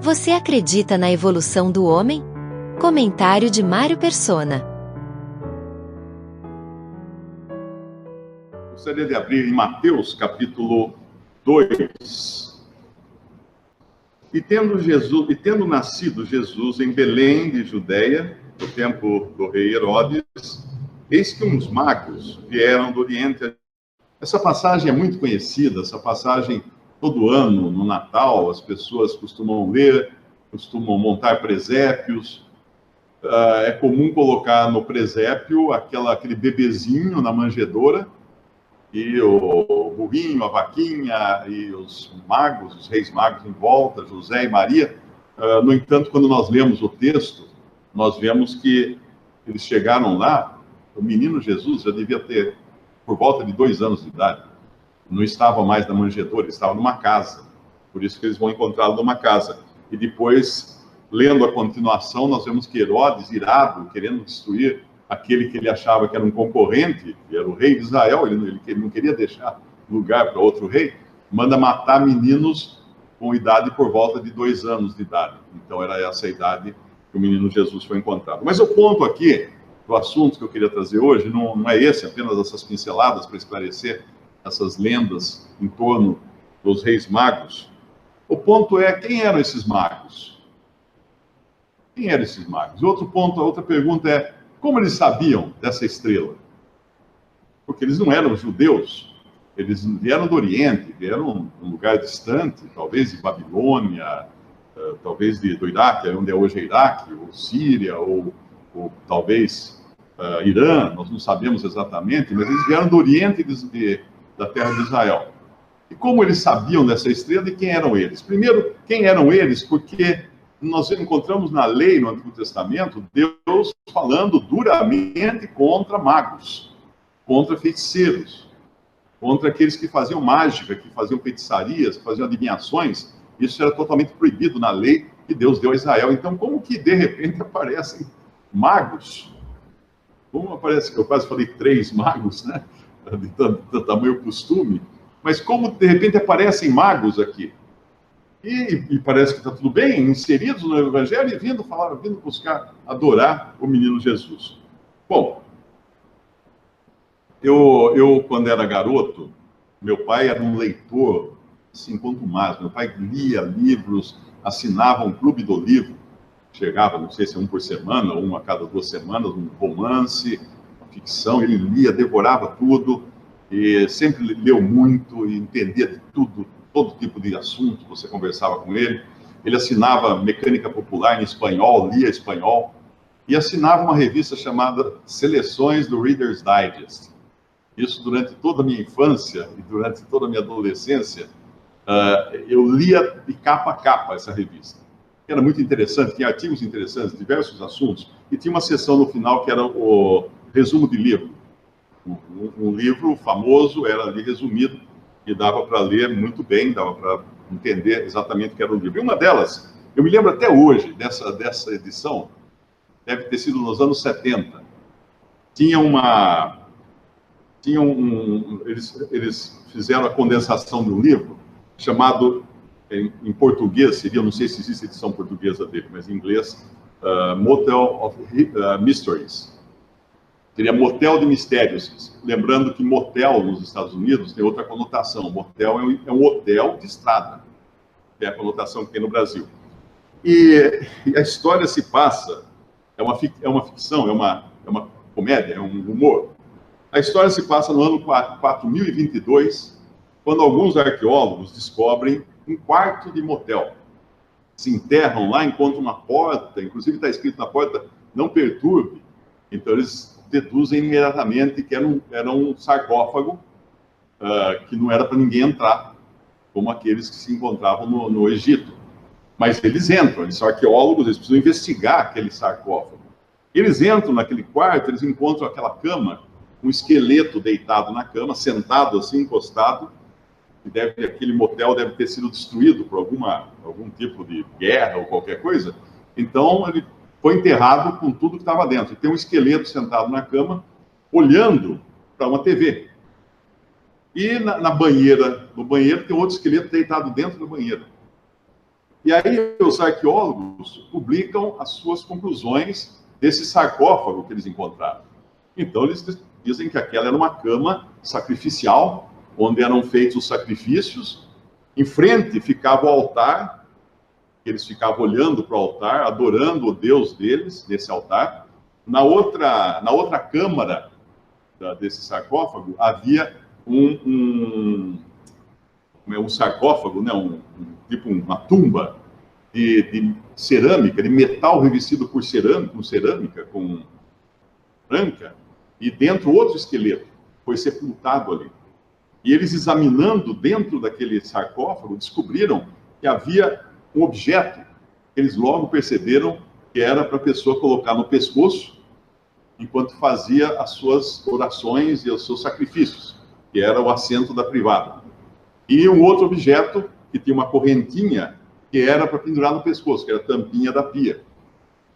Você acredita na evolução do homem? Comentário de Mário Persona. Gostaria de abrir em Mateus, capítulo 2. E tendo nascido Jesus em Belém de Judeia, no tempo do rei Herodes, eis que uns magos vieram do Oriente. Essa passagem é muito conhecida, essa passagem todo ano, no Natal, as pessoas costumam ler, costumam montar presépios. É comum colocar no presépio aquele bebezinho na manjedoura, e o burrinho, a vaquinha, e os magos, os reis magos em volta, José e Maria. No entanto, quando nós lemos o texto, nós vemos que eles chegaram lá, o menino Jesus já devia ter por volta de 2 anos de idade. Não estava mais na manjedoura, estava numa casa. Por isso que eles vão encontrá-lo numa casa. E depois, lendo a continuação, nós vemos que Herodes, irado, querendo destruir aquele que ele achava que era um concorrente, que era o rei de Israel, ele não queria deixar lugar para outro rei, manda matar meninos com idade por volta de 2 anos de idade. Então era essa a idade que o menino Jesus foi encontrado. Mas o ponto aqui do assunto que eu queria trazer hoje não é esse, apenas essas pinceladas para esclarecer essas lendas em torno dos reis magos. O ponto é, quem eram esses magos? Quem eram esses magos? E outro ponto, a outra pergunta é, como eles sabiam dessa estrela? Porque eles não eram judeus, eles vieram do Oriente, vieram de um lugar distante, talvez de Babilônia, talvez do Iraque, onde é hoje Iraque, ou Síria, ou talvez Irã, nós não sabemos exatamente, mas eles vieram do Oriente da terra de Israel. E como eles sabiam dessa estrela e quem eram eles? Primeiro, quem eram eles? Porque nós encontramos na lei, no Antigo Testamento, Deus falando duramente contra magos, contra feiticeiros, contra aqueles que faziam mágica, que faziam feitiçarias, que faziam adivinhações. Isso era totalmente proibido na lei que Deus deu a Israel. Então, como que de repente aparecem magos? Como aparece, eu quase falei 3 magos, né? De tamanho costume. Mas como de repente aparecem magos aqui? E parece que está tudo bem, inseridos no Evangelho e vindo buscar adorar o menino Jesus. Bom, eu quando era garoto, meu pai era um leitor, assim, quanto mais. Meu pai lia livros, assinava um clube do livro, chegava, não sei se é um por semana, ou um a cada 2 semanas, um romance, uma ficção, ele lia, devorava tudo, e sempre leu muito e entendia de tudo, todo tipo de assunto, você conversava com ele. Ele assinava Mecânica Popular em espanhol, lia espanhol, e assinava uma revista chamada Seleções do Reader's Digest. Isso durante toda a minha infância e durante toda a minha adolescência, eu lia de capa a capa essa revista. Era muito interessante, tinha artigos interessantes, diversos assuntos, e tinha uma seção no final que era o resumo de livro. Um livro famoso era ali resumido, e dava para ler muito bem, dava para entender exatamente o que era o livro. E uma delas, eu me lembro até hoje dessa edição, deve ter sido nos anos 70. Eles fizeram a condensação de um livro chamado, em português, seria, não sei se existe edição portuguesa dele, mas em inglês, Motel of Mysteries. Seria Motel de Mistérios. Lembrando que motel nos Estados Unidos tem outra conotação. Motel é um hotel de estrada, que é a conotação que tem no Brasil. E a história se passa, é uma ficção, é uma comédia, é um humor. A história se passa no ano 4022, quando alguns arqueólogos descobrem um quarto de motel. Se enterram lá, encontram uma porta, inclusive está escrito na porta, não perturbe. Então eles deduzem imediatamente que era um sarcófago que não era para ninguém entrar, como aqueles que se encontravam no Egito. Mas eles entram, eles são arqueólogos, eles precisam investigar aquele sarcófago. Eles entram naquele quarto, eles encontram aquela cama, um esqueleto deitado na cama, sentado assim, encostado, e aquele motel deve ter sido destruído por algum tipo de guerra ou qualquer coisa. Então, ele foi enterrado com tudo que estava dentro. Tem um esqueleto sentado na cama, olhando para uma TV. E no banheiro tem outro esqueleto deitado dentro da banheira. E aí os arqueólogos publicam as suas conclusões desse sarcófago que eles encontraram. Então eles dizem que aquela era uma cama sacrificial, onde eram feitos os sacrifícios. Em frente ficava o altar, eles ficavam olhando para o altar, adorando o Deus deles, nesse altar. Na outra câmara desse sarcófago havia um sarcófago, né? Tipo uma tumba de cerâmica, de metal revestido com cerâmica branca, e dentro outro esqueleto foi sepultado ali. E eles, examinando dentro daquele sarcófago, descobriram que havia um objeto que eles logo perceberam que era para a pessoa colocar no pescoço enquanto fazia as suas orações e os seus sacrifícios, que era o assento da privada. E um outro objeto que tinha uma correntinha que era para pendurar no pescoço, que era a tampinha da pia.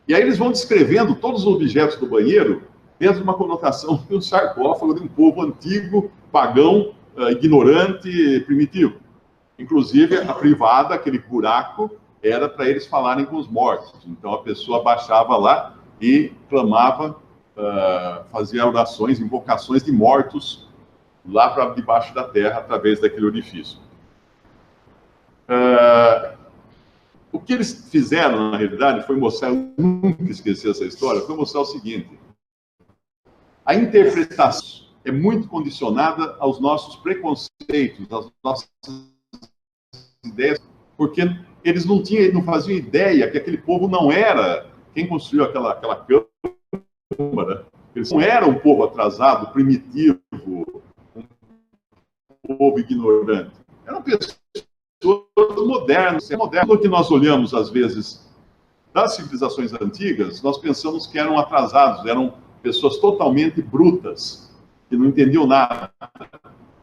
E aí eles vão descrevendo todos os objetos do banheiro dentro de uma conotação de um sarcófago de um povo antigo, pagão, ignorante, primitivo. Inclusive, a privada, aquele buraco, era para eles falarem com os mortos. Então, a pessoa baixava lá e clamava, fazia orações, invocações de mortos lá para debaixo da terra, através daquele orifício. O que eles fizeram, na realidade, foi mostrar, eu nunca esqueci essa história, foi mostrar o seguinte: a interpretação é muito condicionada aos nossos preconceitos, às nossas ideias, porque eles não faziam ideia que aquele povo não era quem construiu aquela câmara. Eles não eram um povo atrasado, primitivo, um povo ignorante. Eram pessoas modernas. Quando que nós olhamos, às vezes, das civilizações antigas, nós pensamos que eram atrasados, eram pessoas totalmente brutas, que não entendiam nada.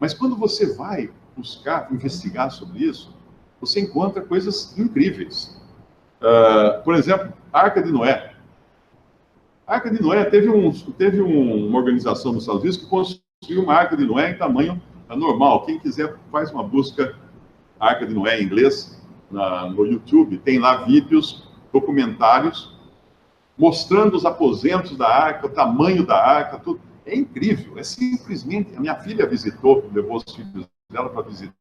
Mas quando você vai buscar, investigar sobre isso, você encontra coisas incríveis. Por exemplo, a Arca de Noé. A Arca de Noé teve uma organização nos Estados Unidos que construiu uma Arca de Noé em tamanho normal. Quem quiser, faz uma busca Arca de Noé em inglês no YouTube. Tem lá vídeos, documentários, mostrando os aposentos da Arca, o tamanho da Arca, tudo. É incrível, é simplesmente... A minha filha levou os filhos dela para visitar,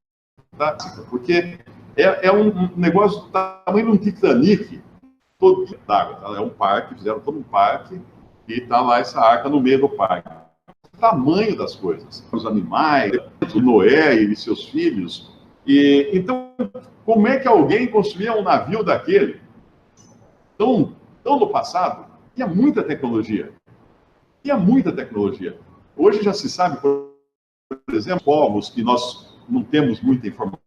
porque é um negócio do tamanho de um Titanic, todo d'água. Tá? É um parque, fizeram todo um parque, e está lá essa arca no meio do parque. O tamanho das coisas, os animais, Noé e seus filhos. Então, como é que alguém construía um navio daquele? Tão no passado, tinha muita tecnologia. Hoje já se sabe, por exemplo, povos que nós não temos muita informação,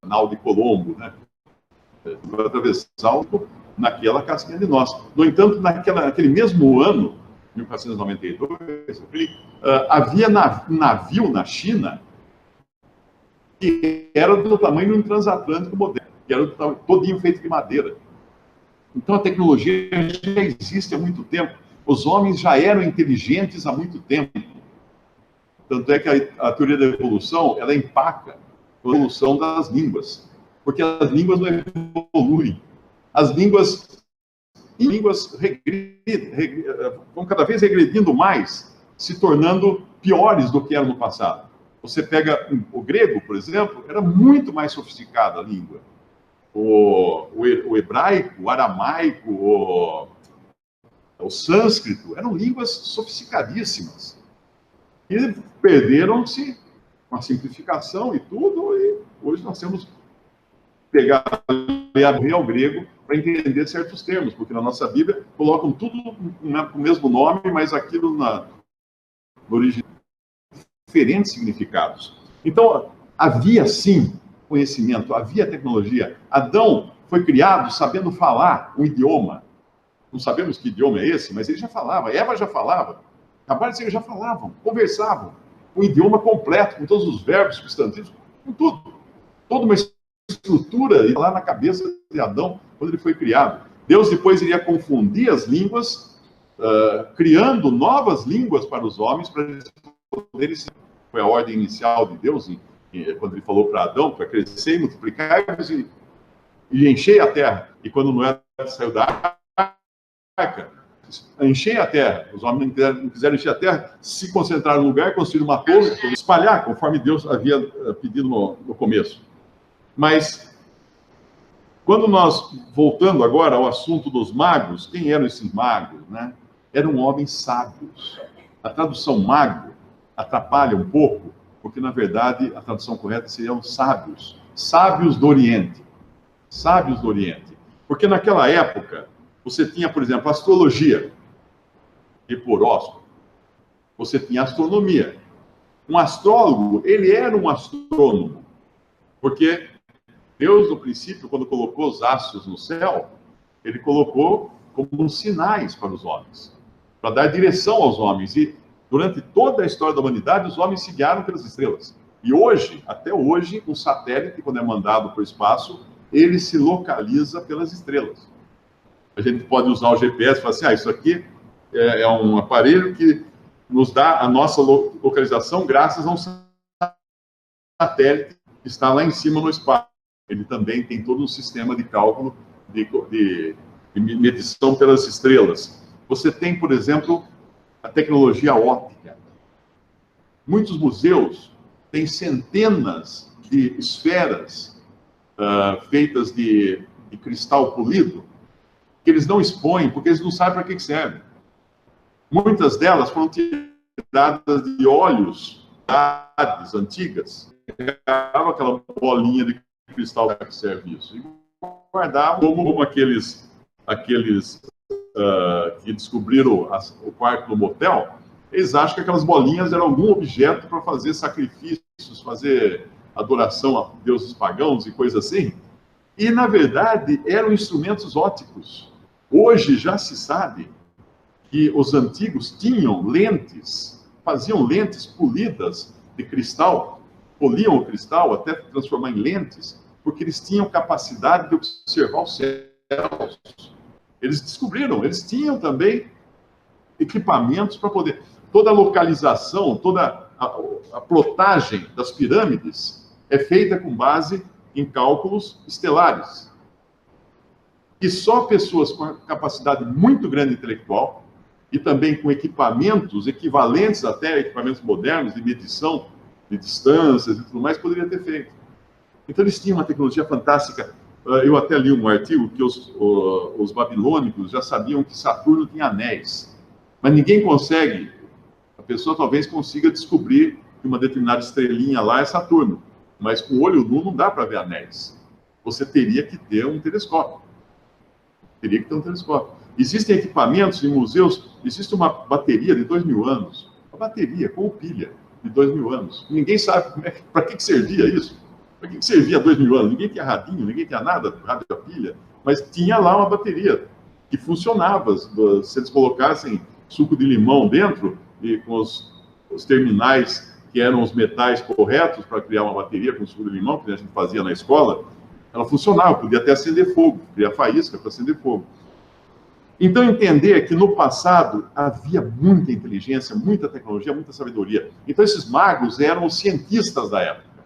canal de Colombo, né? Vai atravessar naquela casquinha de nós. No entanto, naquele mesmo ano, 1492, havia navio na China que era do tamanho de um transatlântico moderno, que era todinho feito de madeira. Então a tecnologia já existe há muito tempo. Os homens já eram inteligentes há muito tempo. Tanto é que a teoria da evolução, ela empaca a evolução das línguas. Porque as línguas não evoluem. As línguas vão cada vez regredindo mais, se tornando piores do que eram no passado. Você pega o grego, por exemplo, era muito mais sofisticada a língua. O hebraico, o aramaico, o sânscrito, eram línguas sofisticadíssimas. E perderam-se com a simplificação e tudo, e hoje nós temos que pegar e abrir ao grego para entender certos termos, porque na nossa Bíblia colocam tudo com o mesmo nome, mas aquilo no original diferentes significados. Então, havia sim conhecimento, havia tecnologia. Adão foi criado sabendo falar um idioma. Não sabemos que idioma é esse, mas ele já falava. Eva já falava. Rapazes, eles já falavam, conversavam. Um idioma completo, com todos os verbos, substantivos, com tudo. Toda uma estrutura lá na cabeça de Adão, quando ele foi criado. Deus depois iria confundir as línguas, criando novas línguas para os homens, para eles poderem ser. Foi a ordem inicial de Deus, quando ele falou para Adão, para crescer e multiplicar e e enchei a terra. E quando Noé saiu da arca, enchei a terra. Os homens não quiseram encher a terra, se concentraram no lugar, construíram uma torre, espalhar, conforme Deus havia pedido no começo. Mas, quando nós, voltando agora ao assunto dos magos, quem eram esses magos, né? Eram homens sábios. A tradução mago atrapalha um pouco, porque, na verdade, a tradução correta seriam sábios. Sábios do Oriente. Sábios do Oriente. Porque naquela época, você tinha, por exemplo, astrologia e por horóscopo. Você tinha astronomia. Um astrólogo, ele era um astrônomo. Porque Deus, no princípio, quando colocou os astros no céu, ele colocou como sinais para os homens, para dar direção aos homens. E durante toda a história da humanidade, os homens se guiaram pelas estrelas. E hoje, até hoje, um satélite, quando é mandado para o espaço, ele se localiza pelas estrelas. A gente pode usar o GPS e falar assim, isso aqui é um aparelho que nos dá a nossa localização graças a um satélite que está lá em cima no espaço. Ele também tem todo um sistema de cálculo, de medição pelas estrelas. Você tem, por exemplo, a tecnologia óptica. Muitos museus têm centenas de esferas feitas de cristal polido, que eles não expõem, porque eles não sabem para que servem. Muitas delas foram tiradas de óleos antigas, pegava aquela bolinha de cristal que serve isso, e guardavam como aqueles que descobriram o quarto do motel. Eles acham que aquelas bolinhas eram algum objeto para fazer sacrifícios, fazer adoração a deuses pagãos e coisas assim. E, na verdade, eram instrumentos ópticos. Hoje já se sabe que os antigos tinham lentes, faziam lentes polidas de cristal, poliam o cristal até transformar em lentes, porque eles tinham capacidade de observar os céus. Eles descobriram, eles tinham também equipamentos para poder... Toda a localização, toda a plotagem das pirâmides é feita com base em cálculos estelares. E só pessoas com capacidade muito grande intelectual e também com equipamentos equivalentes até a equipamentos modernos de medição de distâncias e tudo mais, poderia ter feito. Então eles tinham uma tecnologia fantástica. Eu até li um artigo que os babilônicos já sabiam que Saturno tinha anéis. Mas ninguém consegue, a pessoa talvez consiga descobrir que uma determinada estrelinha lá é Saturno. Mas com o olho nu não dá para ver anéis. Você teria que ter um telescópio. Teria que ter um telescópio. Existem equipamentos em museus, existe uma bateria de 2.000 anos. Uma bateria com pilha de 2.000 anos. Ninguém sabe para que servia isso. Para que servia 2.000 anos? Ninguém tinha radinho, ninguém tinha nada, rádio a pilha. Mas tinha lá uma bateria que funcionava. Se eles colocassem suco de limão dentro, e com os terminais que eram os metais corretos para criar uma bateria com suco de limão, que a gente fazia na escola, ela funcionava, podia até acender fogo, criar faísca para acender fogo. Então, entender que no passado havia muita inteligência, muita tecnologia, muita sabedoria. Então, esses magos eram os cientistas da época.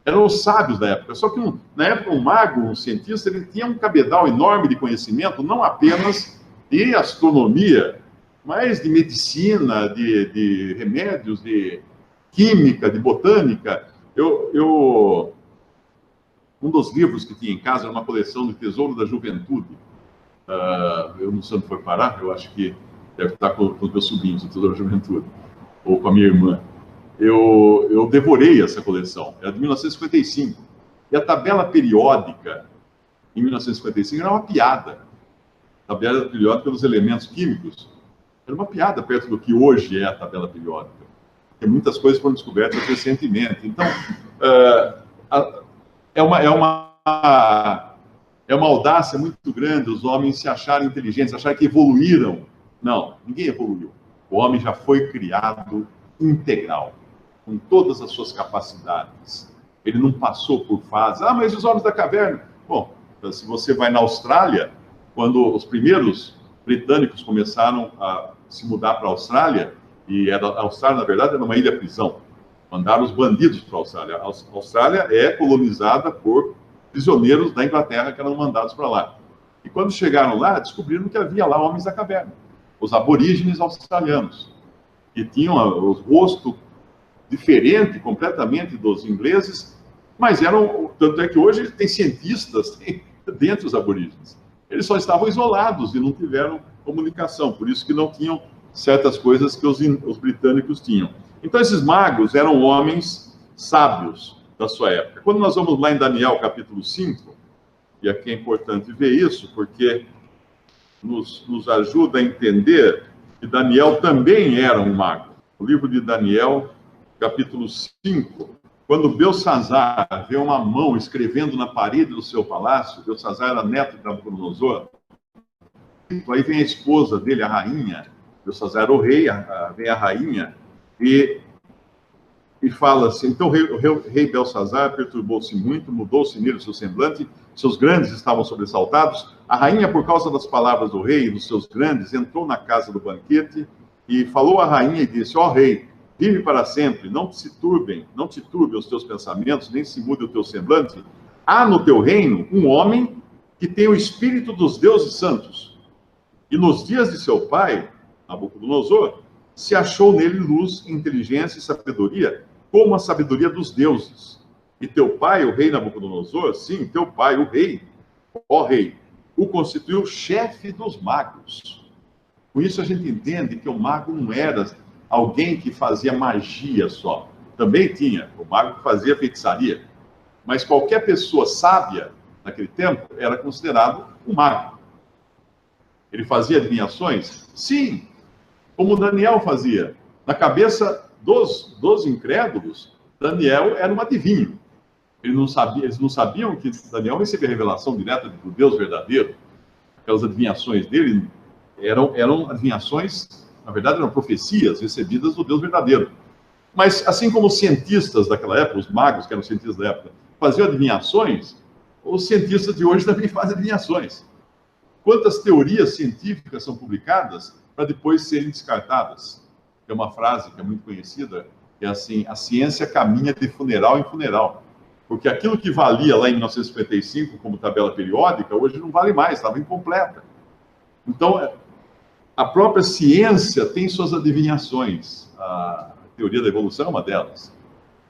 Eram os sábios da época. Só que, na época, um mago, um cientista, ele tinha um cabedal enorme de conhecimento, não apenas de astronomia, mas de medicina, de remédios, de química, de botânica. Um dos livros que tinha em casa era uma coleção de Tesouro da Juventude. Eu não sei onde foi parar, eu acho que deve estar com os meus sobrinhos, o Tesouro da Juventude, ou com a minha irmã. Eu devorei essa coleção, era de 1955. E a tabela periódica, em 1955, era uma piada. A tabela periódica dos elementos químicos era uma piada perto do que hoje é a tabela periódica. Porque muitas coisas foram descobertas recentemente. Então, é uma audácia muito grande os homens se acharem inteligentes, acharem que evoluíram. Não, ninguém evoluiu. O homem já foi criado integral, com todas as suas capacidades. Ele não passou por fases. Mas os homens da caverna... Bom, se você vai na Austrália, quando os primeiros britânicos começaram a se mudar para a Austrália, e a Austrália, na verdade, era uma ilha-prisão. Mandaram os bandidos para a Austrália. A Austrália é colonizada por prisioneiros da Inglaterra que eram mandados para lá. E quando chegaram lá, descobriram que havia lá homens da caverna, os aborígenes australianos, que tinham o rosto diferente completamente dos ingleses, mas eram, tanto é que hoje tem cientistas dentre os aborígenes. Eles só estavam isolados e não tiveram comunicação, por isso que não tinham certas coisas que os britânicos tinham. Então esses magos eram homens sábios da sua época. Quando nós vamos lá em Daniel capítulo 5, e aqui é importante ver isso, porque nos ajuda a entender que Daniel também era um mago. O livro de Daniel, capítulo 5, quando Belsazar vê uma mão escrevendo na parede do seu palácio, Belsazar era neto de Nabucodonosor, aí vem a esposa dele, a rainha, Belsazar era o rei, vem a rainha, e fala assim, então o rei Belsazar perturbou-se muito, mudou-se nele o seu semblante, seus grandes estavam sobressaltados, a rainha, por causa das palavras do rei e dos seus grandes, entrou na casa do banquete e falou à rainha e disse, ó rei, vive para sempre, não te turbe os teus pensamentos, nem se mude o teu semblante. Há no teu reino um homem que tem o espírito dos deuses santos. E nos dias de seu pai, Nabucodonosor, se achou nele luz, inteligência e sabedoria, como a sabedoria dos deuses. E teu pai, o rei Nabucodonosor, sim, teu pai, o rei, ó rei, o constituiu chefe dos magos. Com isso a gente entende que o mago não era alguém que fazia magia só. Também tinha o mago que fazia feitiçaria. Mas qualquer pessoa sábia, naquele tempo, era considerado um mago. Ele fazia adivinhações? Sim, como Daniel fazia. Na cabeça dos incrédulos, Daniel era um adivinho. Eles não sabiam que Daniel recebia a revelação direta do Deus verdadeiro. Aquelas adivinhações dele eram adivinhações, na verdade, eram profecias recebidas do Deus verdadeiro. Mas, assim como os cientistas daquela época, os magos, que eram cientistas da época, faziam adivinhações, os cientistas de hoje também fazem adivinhações. Quantas teorias científicas são publicadas para depois serem descartadas? Tem uma frase que é muito conhecida, que é assim, a ciência caminha de funeral em funeral. Porque aquilo que valia lá em 1955 como tabela periódica, hoje não vale mais, estava incompleta. Então, a própria ciência tem suas adivinhações. A teoria da evolução é uma delas.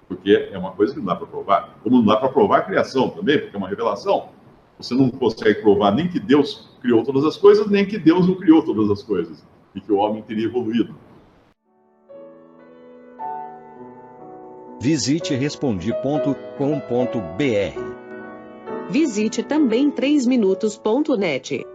Porque é uma coisa que não dá para provar. Como não dá para provar a criação também, porque é uma revelação. Você não consegue provar nem que Deus criou todas as coisas, nem que Deus não criou todas as coisas. E que o homem teria evoluído. Visite respondi.com.br. Visite também 3minutos.net.